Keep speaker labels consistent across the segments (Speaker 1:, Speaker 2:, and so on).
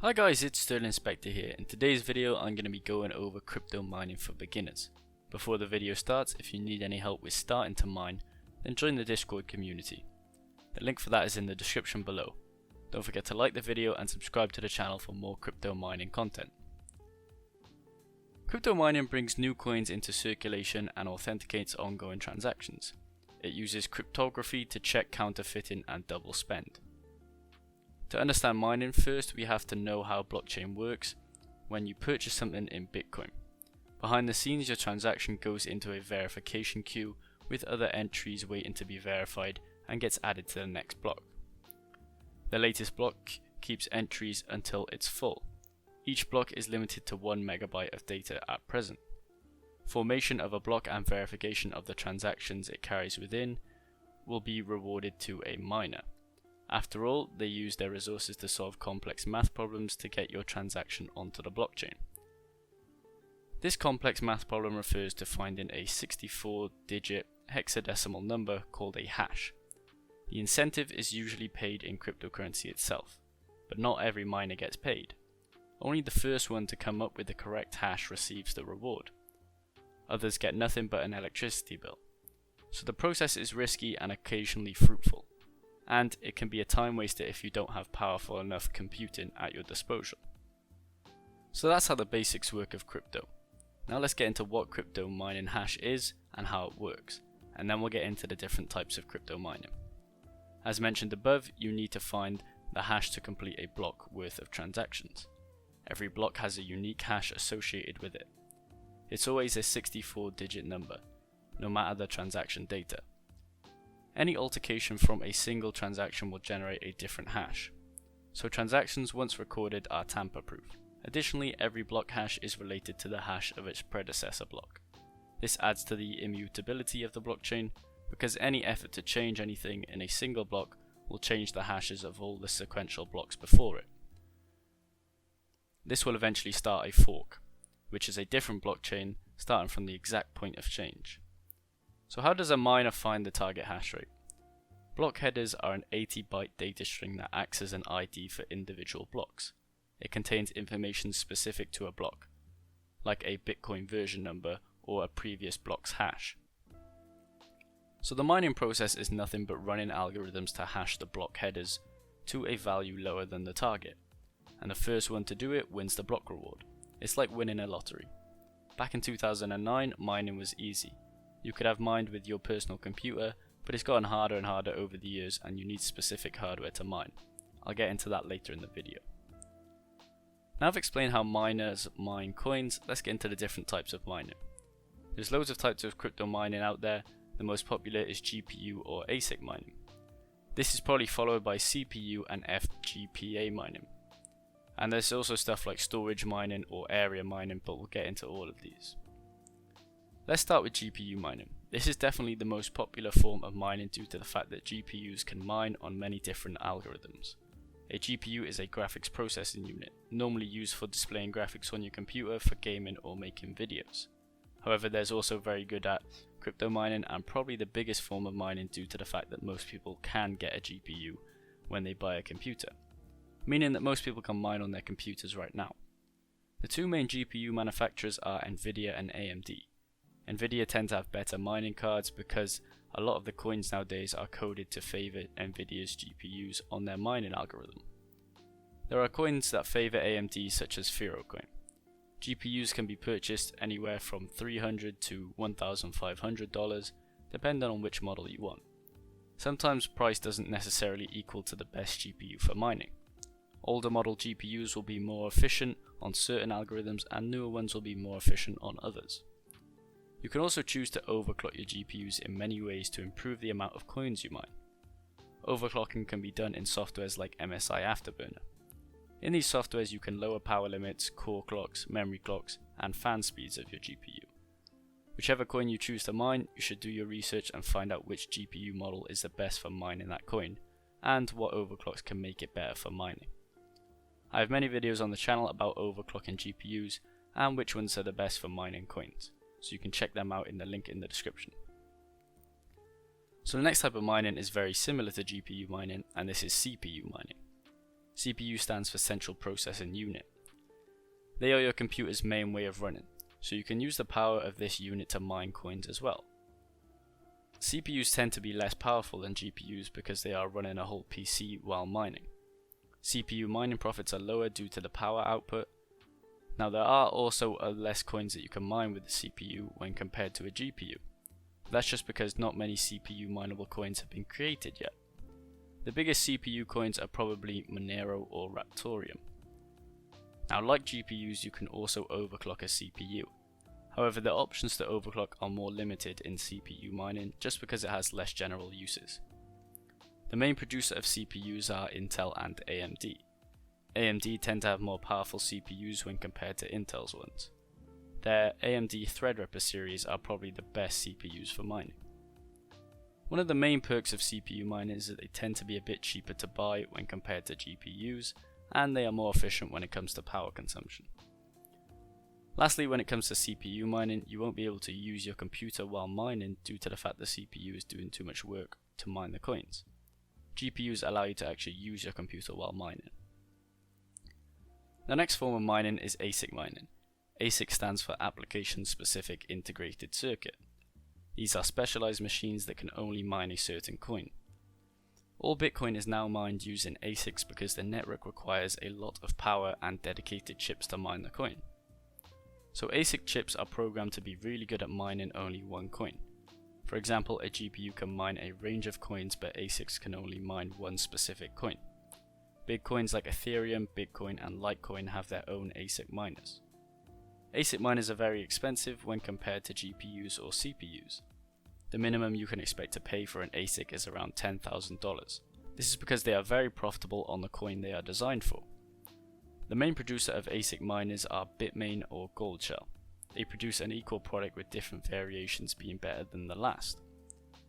Speaker 1: Hi guys, it's Sterling Inspector here. In today's video I'm going to be going over crypto mining for beginners. Before the video starts, if you need any help with starting to mine, then join the Discord community. The link for that is in the description below. Don't forget to like the video and subscribe to the channel for more crypto mining content. Crypto mining brings new coins into circulation and authenticates ongoing transactions. It uses cryptography to check counterfeiting and double spend. To understand mining, first we have to know how blockchain works when you purchase something in Bitcoin. Behind the scenes, your transaction goes into a verification queue with other entries waiting to be verified and gets added to the next block. The latest block keeps entries until it's full. Each block is limited to 1 megabyte of data at present. Formation of a block and verification of the transactions it carries within will be rewarded to a miner. After all, they use their resources to solve complex math problems to get your transaction onto the blockchain. This complex math problem refers to finding a 64-digit hexadecimal number called a hash. The incentive is usually paid in cryptocurrency itself, but not every miner gets paid. Only the first one to come up with the correct hash receives the reward. Others get nothing but an electricity bill. So the process is risky and occasionally fruitful. And it can be a time waster if you don't have powerful enough computing at your disposal. So that's how the basics work of crypto. Now let's get into what crypto mining hash is and how it works, and then we'll get into the different types of crypto mining. As mentioned above, you need to find the hash to complete a block worth of transactions. Every block has a unique hash associated with it. It's always a 64-digit number, no matter the transaction data. Any altercation from a single transaction will generate a different hash, so transactions once recorded are tamper-proof. Additionally, every block hash is related to the hash of its predecessor block. This adds to the immutability of the blockchain, because any effort to change anything in a single block will change the hashes of all the sequential blocks before it. This will eventually start a fork, which is a different blockchain starting from the exact point of change. So how does a miner find the target hash rate? Block headers are an 80-byte data string that acts as an ID for individual blocks. It contains information specific to a block, like a Bitcoin version number or a previous block's hash. So the mining process is nothing but running algorithms to hash the block headers to a value lower than the target, and the first one to do it wins the block reward. It's like winning a lottery. Back in 2009, mining was easy. You could have mined with your personal computer, but it's gotten harder and harder over the years and you need specific hardware to mine. I'll get into that later in the video. Now I've explained how miners mine coins, let's get into the different types of mining. There's loads of types of crypto mining out there. The most popular is GPU or ASIC mining. This is probably followed by CPU and FPGA mining. And there's also stuff like storage mining or area mining, but we'll get into all of these. Let's start with GPU mining. This is definitely the most popular form of mining due to the fact that GPUs can mine on many different algorithms. A GPU is a graphics processing unit, normally used for displaying graphics on your computer for gaming or making videos. However, there's also very good at crypto mining and probably the biggest form of mining due to the fact that most people can get a GPU when they buy a computer, meaning that most people can mine on their computers right now. The two main GPU manufacturers are Nvidia and AMD. Nvidia tend to have better mining cards because a lot of the coins nowadays are coded to favor Nvidia's GPUs on their mining algorithm. There are coins that favor AMD such as Coin. GPUs can be purchased anywhere from $300 to $1,500 depending on which model you want. Sometimes price doesn't necessarily equal to the best GPU for mining. Older model GPUs will be more efficient on certain algorithms and newer ones will be more efficient on others. You can also choose to overclock your GPUs in many ways to improve the amount of coins you mine. Overclocking can be done in softwares like MSI Afterburner. In these softwares you can lower power limits, core clocks, memory clocks, and fan speeds of your GPU. Whichever coin you choose to mine, you should do your research and find out which GPU model is the best for mining that coin, and what overclocks can make it better for mining. I have many videos on the channel about overclocking GPUs and which ones are the best for mining coins, so you can check them out in the link in the description. So the next type of mining is very similar to GPU mining, and this is CPU mining. CPU stands for Central Processing Unit. They are your computer's main way of running, so you can use the power of this unit to mine coins as well. CPUs tend to be less powerful than GPUs because they are running a whole PC while mining. CPU mining profits are lower due to the power output. Now there are also less coins that you can mine with the CPU when compared to a GPU. That's just because not many CPU mineable coins have been created yet. The biggest CPU coins are probably Monero or Raptorium. Now like GPUs, you can also overclock a CPU. However, the options to overclock are more limited in CPU mining just because it has less general uses. The main producer of CPUs are Intel and AMD. AMD tend to have more powerful CPUs when compared to Intel's ones. Their AMD Threadripper series are probably the best CPUs for mining. One of the main perks of CPU mining is that they tend to be a bit cheaper to buy when compared to GPUs, and they are more efficient when it comes to power consumption. Lastly, when it comes to CPU mining, you won't be able to use your computer while mining due to the fact the CPU is doing too much work to mine the coins. GPUs allow you to actually use your computer while mining. The next form of mining is ASIC mining. ASIC stands for Application Specific Integrated Circuit. These are specialized machines that can only mine a certain coin. All Bitcoin is now mined using ASICs because the network requires a lot of power and dedicated chips to mine the coin. So ASIC chips are programmed to be really good at mining only one coin. For example, a GPU can mine a range of coins, but ASICs can only mine one specific coin. Big coins like Ethereum, Bitcoin and Litecoin have their own ASIC miners. ASIC miners are very expensive when compared to GPUs or CPUs. The minimum you can expect to pay for an ASIC is around $10,000. This is because they are very profitable on the coin they are designed for. The main producer of ASIC miners are Bitmain or Goldshell. They produce an equal product with different variations being better than the last.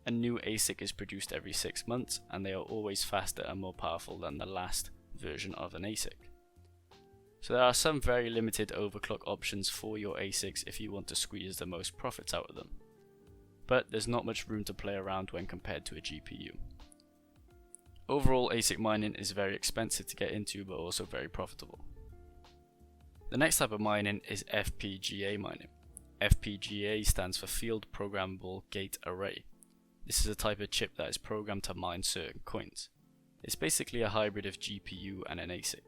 Speaker 1: A new ASIC is produced every 6 months and they are always faster and more powerful than the last version of an ASIC. So there are some very limited overclock options for your ASICs if you want to squeeze the most profits out of them. But there's not much room to play around when compared to a GPU. Overall, ASIC mining is very expensive to get into but also very profitable. The next type of mining is FPGA mining. FPGA stands for Field Programmable Gate Array. This is a type of chip that is programmed to mine certain coins. It's basically a hybrid of GPU and an ASIC.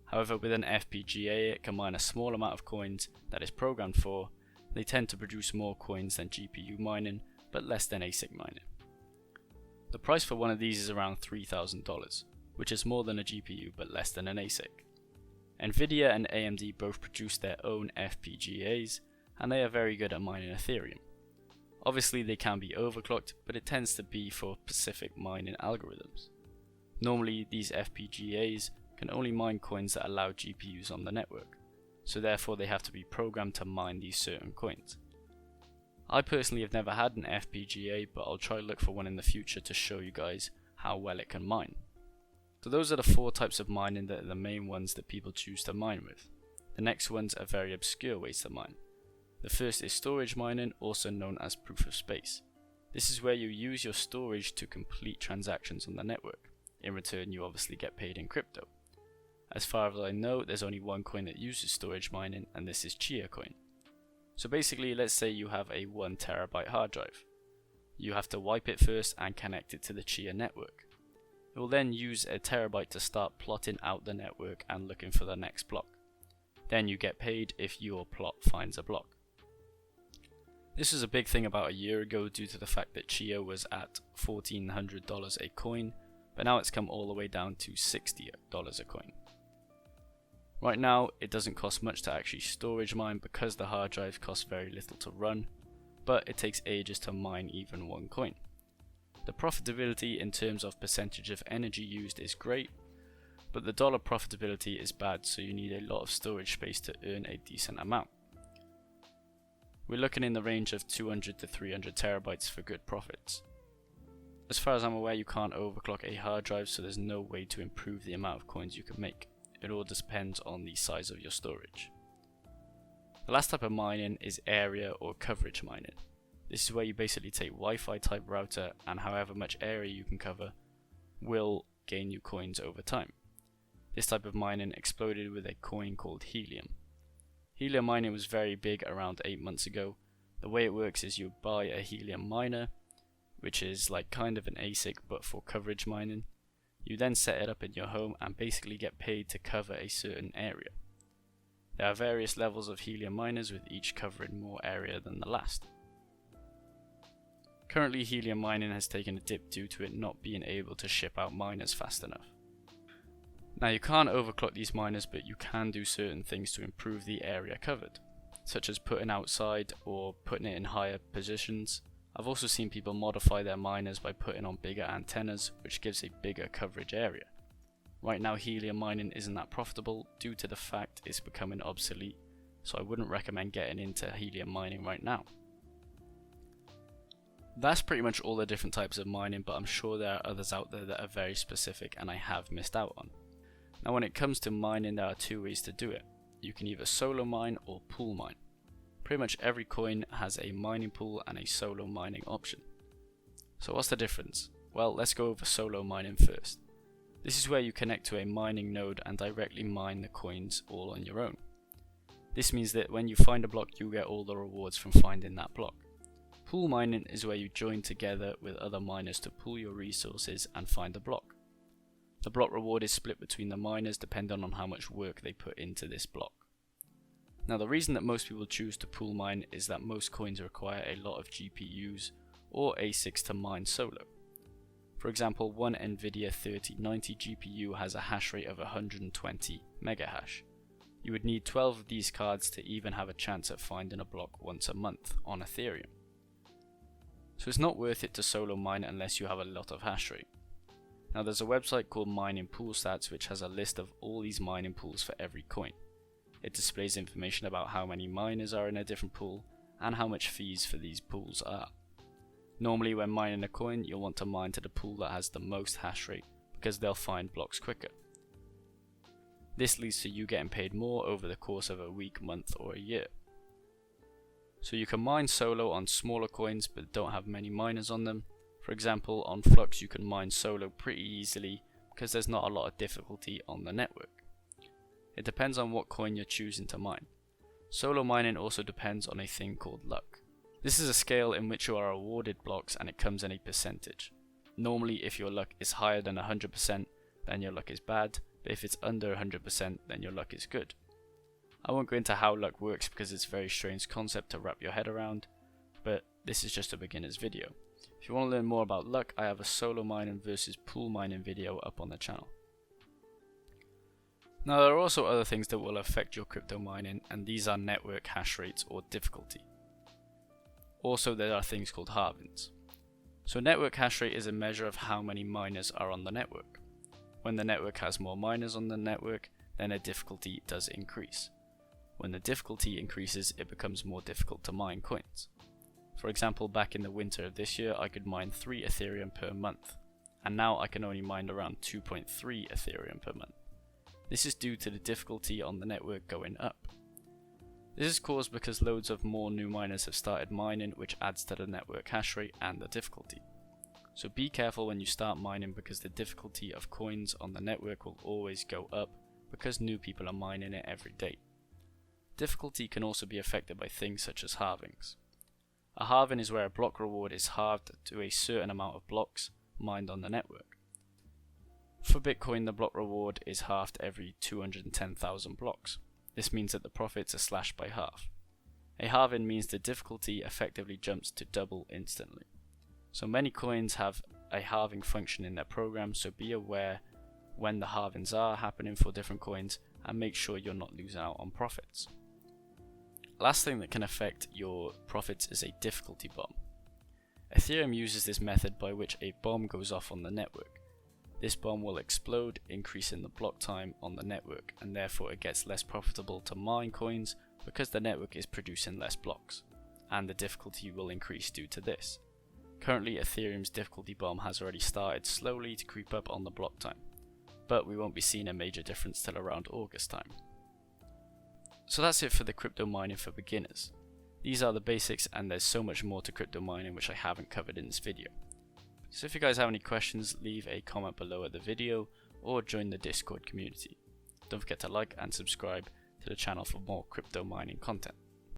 Speaker 1: However, with an FPGA, it can mine a small amount of coins that is programmed for. They tend to produce more coins than GPU mining, but less than ASIC mining. The price for one of these is around $3,000, which is more than a GPU but less than an ASIC. Nvidia and AMD both produce their own FPGAs, and they are very good at mining Ethereum. Obviously they can be overclocked, but it tends to be for specific mining algorithms. Normally these FPGAs can only mine coins that allow GPUs on the network, so therefore they have to be programmed to mine these certain coins. I personally have never had an FPGA, but I'll try to look for one in the future to show you guys how well it can mine. So those are the 4 types of mining that are the main ones that people choose to mine with. The next ones are very obscure ways to mine. The first is storage mining, also known as proof of space. This is where you use your storage to complete transactions on the network. In return, you obviously get paid in crypto. As far as I know, there's only one coin that uses storage mining, and this is Chia coin. So basically, let's say you have a 1 terabyte hard drive. You have to wipe it first and connect it to the Chia network. It will then use a terabyte to start plotting out the network and looking for the next block. Then you get paid if your plot finds a block. This was a big thing about a year ago due to the fact that Chia was at $1,400 a coin, but now it's come all the way down to $60 a coin. Right now, it doesn't cost much to actually storage mine because the hard drive costs very little to run, but it takes ages to mine even one coin. The profitability in terms of percentage of energy used is great, but the dollar profitability is bad, so you need a lot of storage space to earn a decent amount. We're looking in the range of 200 to 300 terabytes for good profits. As far as I'm aware, you can't overclock a hard drive, so there's no way to improve the amount of coins you can make. It all depends on the size of your storage. The last type of mining is area or coverage mining. This is where you basically take Wi-Fi type router, and however much area you can cover will gain you coins over time. This type of mining exploded with a coin called helium. Helium mining was very big around 8 months ago. The way it works is you buy a helium miner, which is like kind of an ASIC but for coverage mining. You then set it up in your home and basically get paid to cover a certain area. There are various levels of helium miners, with each covering more area than the last. Currently, helium mining has taken a dip due to it not being able to ship out miners fast enough. Now, you can't overclock these miners, but you can do certain things to improve the area covered, such as putting outside or putting it in higher positions. I've also seen people modify their miners by putting on bigger antennas, which gives a bigger coverage area. Right now, helium mining isn't that profitable due to the fact it's becoming obsolete, so I wouldn't recommend getting into helium mining right now. That's pretty much all the different types of mining, but I'm sure there are others out there that are very specific and I have missed out on. Now, when it comes to mining, there are two ways to do it. You can either solo mine or pool mine. Pretty much every coin has a mining pool and a solo mining option. So what's the difference? Well, let's go over solo mining first. This is where you connect to a mining node and directly mine the coins all on your own. This means that when you find a block, you get all the rewards from finding that block. Pool mining is where you join together with other miners to pool your resources and find a block. The block reward is split between the miners depending on how much work they put into this block. Now, the reason that most people choose to pool mine is that most coins require a lot of GPUs or ASICs to mine solo. For example, one NVIDIA 3090 GPU has a hash rate of 120 megahash. You would need 12 of these cards to even have a chance at finding a block once a month on Ethereum. So it's not worth it to solo mine unless you have a lot of hash rate. Now, there's a website called Mining Pool Stats which has a list of all these mining pools for every coin. It displays information about how many miners are in a different pool and how much fees for these pools are. Normally, when mining a coin, you'll want to mine to the pool that has the most hash rate because they'll find blocks quicker. This leads to you getting paid more over the course of a week, month or a year. So you can mine solo on smaller coins but don't have many miners on them. For example, on FLUX you can mine solo pretty easily because there's not a lot of difficulty on the network. It depends on what coin you're choosing to mine. Solo mining also depends on a thing called luck. This is a scale in which you are awarded blocks and it comes in a percentage. Normally, if your luck is higher than 100%, then your luck is bad, but if it's under 100%, then your luck is good. I won't go into how luck works because it's a very strange concept to wrap your head around, but this is just a beginner's video. If you want to learn more about luck, I have a solo mining versus pool mining video up on the channel. Now, there are also other things that will affect your crypto mining, and these are network hash rates or difficulty. Also, there are things called halvings. So network hash rate is a measure of how many miners are on the network. When the network has more miners on the network, then the difficulty does increase. When the difficulty increases, it becomes more difficult to mine coins. For example, back in the winter of this year, I could mine 3 ethereum per month, and now I can only mine around 2.3 ethereum per month. This is due to the difficulty on the network going up. This is caused because loads of more new miners have started mining, which adds to the network hash rate and the difficulty. So be careful when you start mining because the difficulty of coins on the network will always go up because new people are mining it every day. Difficulty can also be affected by things such as halvings. A halving is where a block reward is halved to a certain amount of blocks mined on the network. For Bitcoin, the block reward is halved every 210,000 blocks. This means that the profits are slashed by half. A halving means the difficulty effectively jumps to double instantly. So many coins have a halving function in their program, so be aware when the halvings are happening for different coins and make sure you're not losing out on profits. Last thing that can affect your profits is a difficulty bomb. Ethereum uses this method by which a bomb goes off on the network. This bomb will explode, increasing the block time on the network, and therefore it gets less profitable to mine coins because the network is producing less blocks, and the difficulty will increase due to this. Currently, Ethereum's difficulty bomb has already started slowly to creep up on the block time, but we won't be seeing a major difference till around August time. So that's it for the crypto mining for beginners. These are the basics, and there's so much more to crypto mining which I haven't covered in this video. So if you guys have any questions, leave a comment below at the video or join the Discord community. don't forget to like and subscribe to the channel for more crypto mining content.